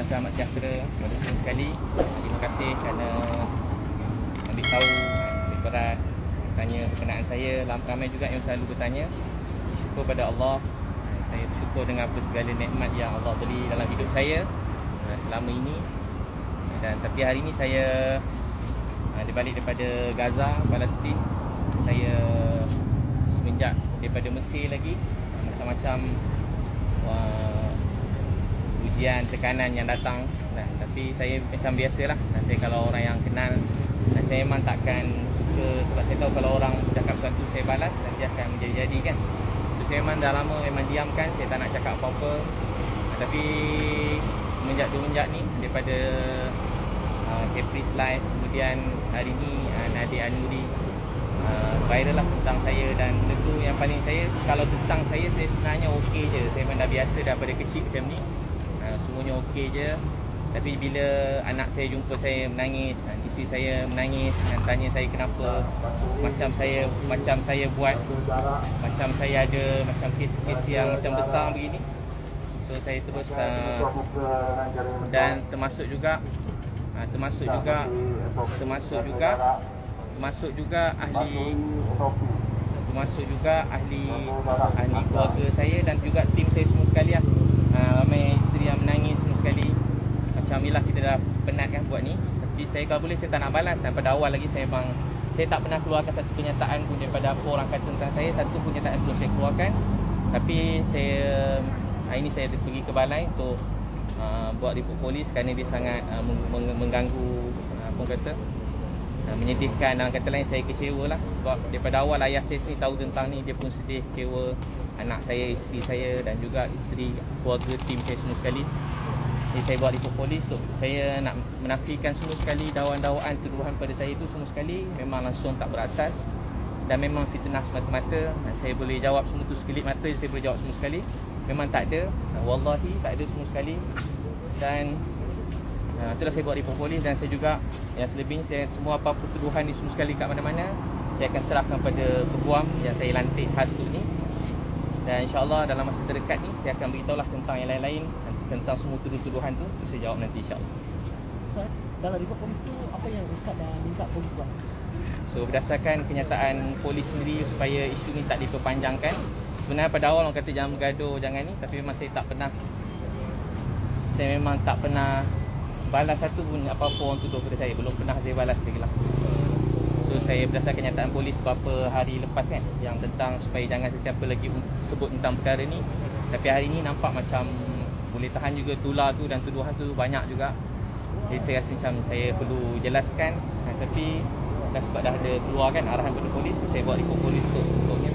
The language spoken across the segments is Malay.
selamat sejahtera kepada semua sekali. Terima kasih kerana ambil tahu, ambil berat tanya berkenaan saya. Ramai juga yang selalu bertanya. Syukur pada Allah. Saya bersyukur dengan apa segala nikmat yang Allah beri dalam hidup saya selama ini. Dan tapi hari ini saya balik daripada Gaza, Palestin. Saya semenjak daripada Mesir lagi, macam-macam ujian, tekanan yang datang. Tapi saya macam biasalah. Saya kalau orang yang kenal, saya memang takkan suka, sebab saya tahu kalau orang cakap sesuatu saya balas, nanti akan menjadi-jadi kan. So, saya memang dah lama memang diamkan, saya tak nak cakap apa-apa. Tapi semenjak ni daripada Caprice Live, kemudian hari ni Nadia Anuri viral lah tentang saya. Dan benda tu yang paling saya, kalau tentang saya sebenarnya okey je. Saya memang dah biasa daripada kecil macam ni, semuanya okey je. Tapi bila anak saya jumpa saya menangis, isteri saya menangis dan tanya saya kenapa, macam saya buat, macam saya ada macam kes-kes yang macam besar begini. So saya terus dan termasuk juga ahli keluarga saya dan juga tim saya semua sekali lah. Ramai isteri yang menangis semua sekali. Macam ni lah, kita dah penat kan buat ni. Tapi saya kalau boleh saya tak nak balas. Dan pada awal lagi saya tak pernah keluarkan satu kenyataan pun daripada apa orang kata tentang saya. Satu pun kenyataan belum saya keluarkan. Tapi hari ni saya pergi ke balai untuk buat report polis kerana dia sangat mengganggu, menyedihkan. Dalam kata lain, saya kecewa lah. Sebab daripada awal ayah saya sendiri tahu tentang ni, dia pun sedih, kecewa. Anak saya, isteri saya dan juga isteri, keluarga, tim saya semua sekali. Jadi saya buat report polis tu. Saya nak menafikan semua sekali dakwaan-dakwaan, tuduhan pada saya itu semua sekali memang langsung tak berasas dan memang fitnah semata-mata. Saya boleh jawab semua tu sekelip mata je, saya boleh jawab semua sekali. Memang tak ada, wallahi tak ada semua sekali. Dan itulah saya buat report polis. Dan saya juga yang selebihnya, saya semua apa-apa tuduhan ni semua sekali kat mana-mana saya akan serahkan pada peguam yang saya lantik khas untuk ni. Dan insyaAllah dalam masa terdekat ni saya akan beritahulah tentang yang lain-lain, tentang semua tuduhan tu saya jawab nanti insyaAllah. Ustaz, dalam report polis tu apa yang Ustaz dah minta polis buat? So berdasarkan kenyataan polis sendiri supaya isu ni tak diperpanjangkan. Sebenarnya pada awal orang kata jangan bergaduh, jangan ni. Tapi memang saya memang tak pernah balas satu pun apa-apa orang tuduh pada saya. Belum pernah saya balas lagi lah. So saya berdasarkan kenyataan polis beberapa hari lepas kan, yang tentang supaya jangan sesiapa lagi sebut tentang perkara ni. Tapi hari ni nampak macam boleh tahan juga tular tu dan tuduhan tu banyak juga. Jadi saya rasa macam saya perlu jelaskan. Tapi dah sebab dah ada keluar kan arahan pada polis, saya buat report polis untuknya.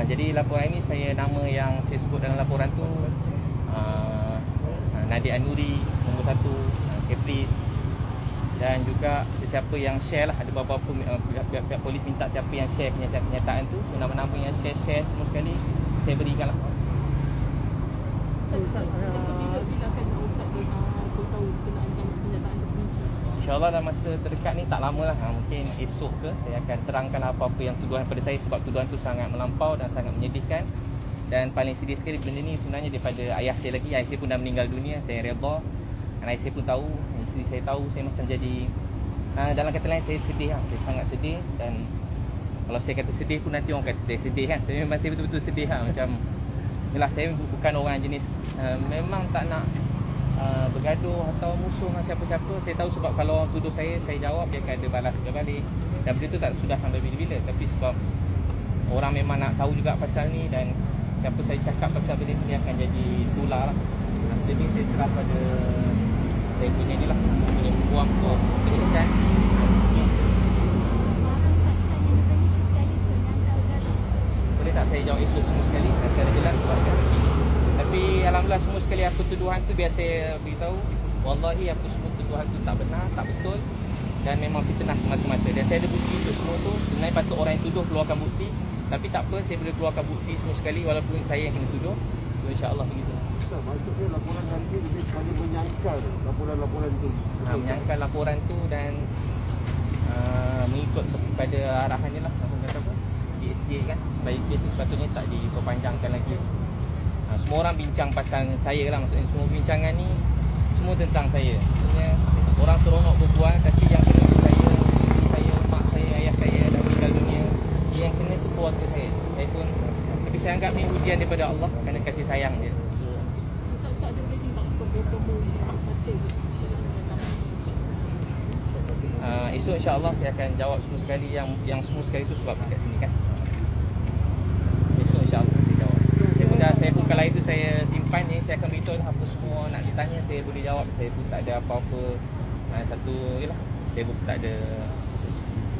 Jadi laporan ini nama yang saya sebut dalam laporan tu Nadia Anuri nombor 1, Caprice, dan juga sesiapa yang share lah. Ada beberapa pihak polis minta siapa yang share kenyataan tu. So, nama-nama yang share semua sekali saya berikan lah. InsyaAllah dalam masa terdekat ni tak lama lah, mungkin esok ke saya akan terangkan apa-apa yang tuduhan pada saya. Sebab tuduhan tu sangat melampau dan sangat menyedihkan. Dan paling sedih sekali benda ni sebenarnya daripada ayah saya lagi. Ayah saya pun dah meninggal dunia, saya redha. Dan ayah saya pun tahu, isteri saya tahu. Saya macam jadi dalam kata lain saya sedih lah. Saya sangat sedih. Dan kalau saya kata sedih pun nanti orang kata saya sedih kan. Tapi memang saya betul-betul sedih lah. Macam yelah, saya bukan orang jenis memang tak nak bergaduh atau musuh dengan siapa-siapa. Saya tahu sebab kalau orang tuduh saya jawab, dia akan ada balas dia balik. Dan benda tu tak sudah sampai bila-bila. Tapi sebab orang memang nak tahu juga pasal ni, dan siapa saya cakap pasal benda ni akan jadi tular lah. Selebih saya serah pada saya punya ni lah, saya punya peguam untuk teruskan. Boleh tak saya jawab isu semua sekali dan secara jelas sebab tapi alhamdulillah semua sekali apa tuduhan tu biar saya beritahu, wallahi apa semua tuduhan tu tak benar, tak betul dan memang fitnah semata-mata. Dan saya ada bukti untuk semua tu. Sebenarnya patut orang yang tuduh keluarkan bukti, tapi tak apa, saya boleh keluarkan bukti semua sekali walaupun saya yang kena tuduh. So insya-Allah begitu. Maksudnya laporan nanti lebih sekali menyangkal laporan-laporan tu. Menyangkal laporan tu dan mengikut kepada arahannya lah, apa kata apa, DSJ kan. Baik biasa sepatutnya tak diperpanjangkan lagi. Semua orang bincang pasal saya lah. Maksudnya semua bincangan ni semua tentang saya. Maksudnya orang seronok berbual, tapi yang kena saya, mak saya, ayah saya dah meninggal dunia. Yang kena tu keluarga saya. Saya pun, tapi saya anggap ni ujian daripada Allah kerana kasih sayang dia. Ustaz ada boleh timbang bertemu masa Esok insya-Allah saya akan jawab semua sekali yang semua sekali tu sebab dekat sini kan. Esok insya-Allah saya jawab. Saya pun kalau itu saya simpan ni, saya akan beritahu apa semua nak ditanya saya boleh jawab. Saya pun tak ada apa-apa satu jelah. Saya pun tak ada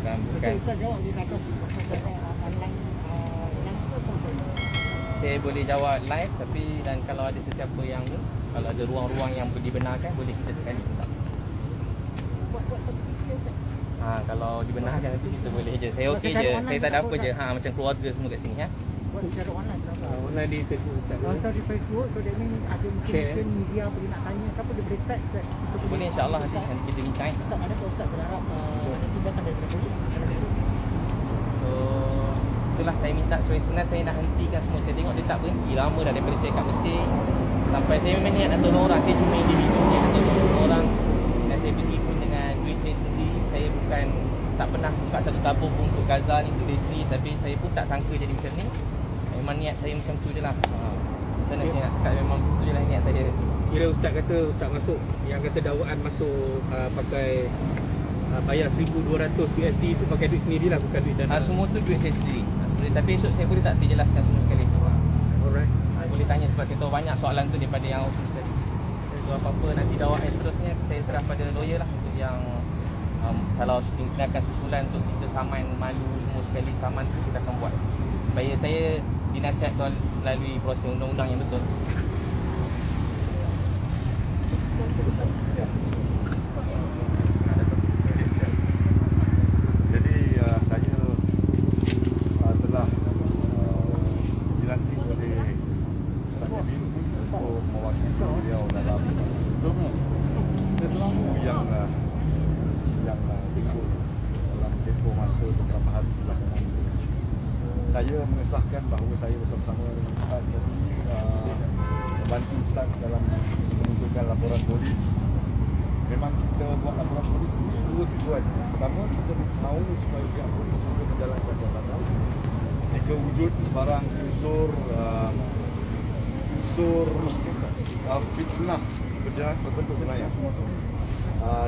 bukan. Ustaz jawab di atas online yang Saya boleh jawab live tapi dan kalau ada sesiapa yang kalau ada ruang-ruang yang dibenarkan boleh kita sekali minta. buat satu video Ustaz. Kalau dibenarkan kita boleh je. Saya okey je. Saya tak ada apa je. Macam keluarga semua kat sini Buat secara online berapa? Online di Facebook Ustaz. Ustaz di Facebook, so that means ada mungkin media boleh nak tanya ke apa, dia boleh tag Ustaz. Boleh insya-Allah nanti kita bincang. Ustaz, adakah Ustaz berharap ada tindakan daripada polis? So itulah saya minta sebenarnya saya nak hentikan semua. Saya tengok dia tak berhenti lama dah daripada saya kat Mesir. Sampai saya memang niat nak tolong orang. Saya cuma individu niat nak tolong orang. Dan saya pergi pun dengan duit saya sendiri. Saya bukan tak pernah buka satu tabung pun untuk Gaza ni, untuk Desri. Tapi saya pun tak sangka jadi macam ni. Memang niat saya macam tu je lah. Macam mana saya nak cakap, memang macam tu je lah niat saya. Kira Ustaz kata Ustaz masuk yang kata dakwaan masuk pakai bayar 1,200 USD tu pakai duit sendiri lah, bukan duit dana. Semua tu duit saya sendiri. Tapi esok saya boleh tak saya jelaskan semua sekali semua. Alright. Boleh tanya sebab saya tahu banyak soalan tu daripada yang awam sekali. So apa-apa nanti dakwaan seterusnya saya serah pada lawyer lah untuk yang kalau tindakan susulan untuk kita saman malu semua sekali saman tu kita akan buat. Supaya saya dinasihatkan melalui proses undang-undang yang betul. Jadi saya telah dilantik oleh Ustaz Amin untuk mewakili beliau dalam isu yang timbul dalam tempoh masa beberapa hari belakangan ini. Saya mengesahkan bahawa saya bersama-sama dengan Ustaz tadi membantu Ustaz dalam menunjukkan laporan polis. Memang kita buat laporan polis ini dua tujuan. Pertama, kita mahu supaya pihak polis juga menjalankan jabatan. Jika wujud sebarang unsur fitnah berbentuk jenayah.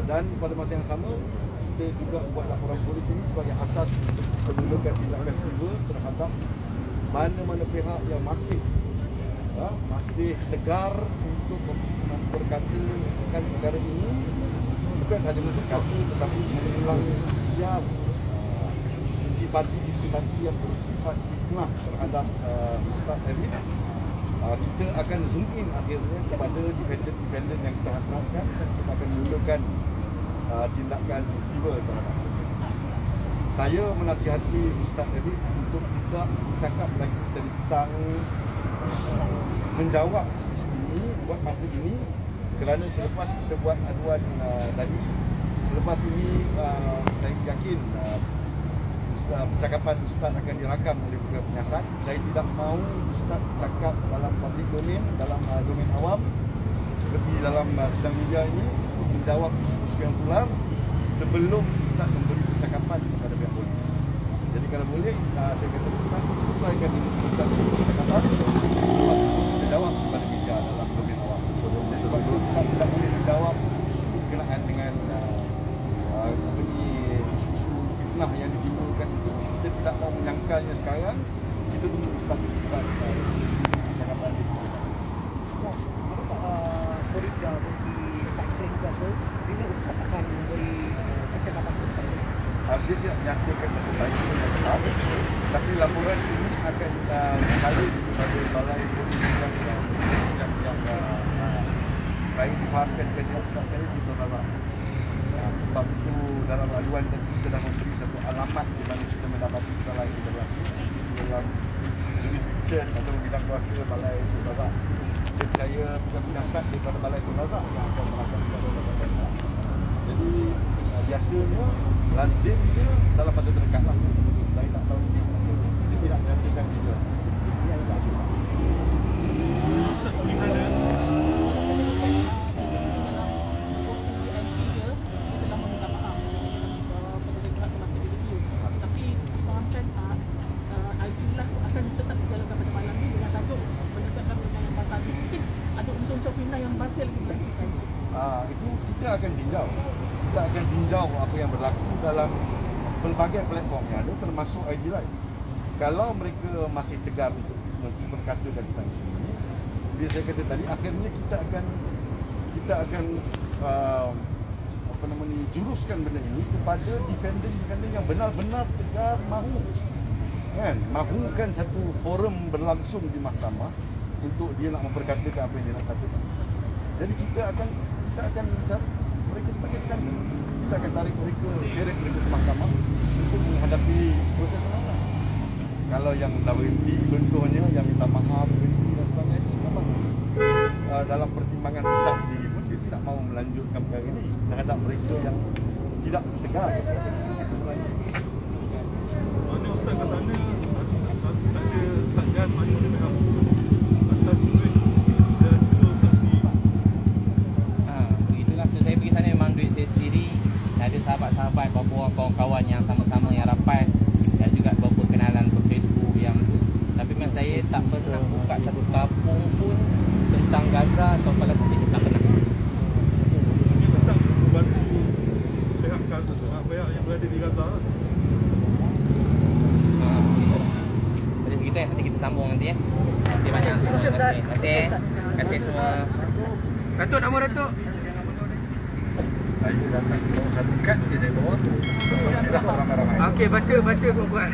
Dan pada masa yang sama, kita juga buat laporan polis ini sebagai asas untuk menunjukkan tindakan sivil terhadap mana-mana pihak yang masih tegar untuk memperkatakan negara ini bukan sahaja memperkata tetapi mengulang siap intipati yang bersifat fitnah terhadap Ustaz Amin. Kita akan zoom in akhirnya kepada defendant yang kita hasratkan dan kita akan menunjukkan tindakan sivil terhadap. Saya menasihati Ustaz Amin untuk tidak bercakap lagi tentang menjawab isu ini buat masa ini kerana selepas kita buat aduan tadi, selepas ini saya yakin percakapan Ustaz akan dirakam oleh pihak penyiasat. Saya tidak mahu Ustaz cakap dalam public domain, dalam domain awam seperti dalam sidang media ini untuk menjawab isu-isu yang tular sebelum Ustaz memberi percakapan kepada pihak polis. Jadi kalau boleh saya kata Ustaz selesaikan Ustaz percakapan, lepas itu kita jawab kepada media dalam domain awam. Jadi sebab itu Ustaz tidak boleh menjawab isu berkenaan dengan isu-isu fitnah yang ditimbulkan itu. Kita tidak mahu menyangkalnya sekarang. Kita tunggu Ustaz percakapan itu. Polis dah beri takdir juga ke bila Ustaz akan memberi percakapan kepada polis? Dia tidak menyatakan satu lagi dengan Ustaz, tapi laporan ini akan mengalir kepada balai polis yang saya difahamkan dengan Ustaz saya di Tolaba. Sebab itu dalam aduan tadi kita dah memberi satu alamat di mana kita mendapati kesalahan yang berlaku dalam jurisdiction atau bidang kuasa balai Tolaba. Saya percaya bukan penyiasat daripada balai Tolaba yang akan melakukan perbuatan. Jadi biasanya lazimnya dalam masa terdekat lah. Saya tak tahu dia tidak menyatakan juga. dalam pelbagai platform yang ada, termasuk IG Live. Kalau mereka masih tegar untuk berkata tentang isu ini, bila saya kata tadi, akhirnya kita akan juruskan benda ini kepada defendant yang benar-benar tegar mahukan satu forum berlangsung di mahkamah untuk dia nak memperkatakan apa yang dia nak katakan. Jadi kita akan cari mereka sebagai defendant. Kita akan tarik mereka, seret mereka ke mahkamah untuk menghadapi proses penanganan. Kalau yang dah berhenti, contohnya yang minta maaf, berhenti dan sebagainya, memang dalam pertimbangan ustaz sendiri pun dia tidak mahu melanjutkan perkara ini terhadap mereka yang tidak tegar. Mana ustaz katanya ada satgas mana dengan atas duit dan itu saksi. Begitulah. So, saya pergi sana memang duit saya sendiri. Ada sahabat-sahabat, beberapa kawan-kawan yang sama-sama yang rapat, dan juga beberapa kenalan per Facebook yang tu. Tapi memang saya tak pernah buka satu kapung pun tentang Gaza atau Palestin, tak pernah. Ini tentang membantu pihak yang berada di Gaza. Macam kita nanti kita sambung nanti ya. Terima kasih banyak semua. Terima kasih semua. Datuk, nama Datuk? Saya datang ke satu kad je saya bawa. Silakan ramai-ramai. Okey, baca buat.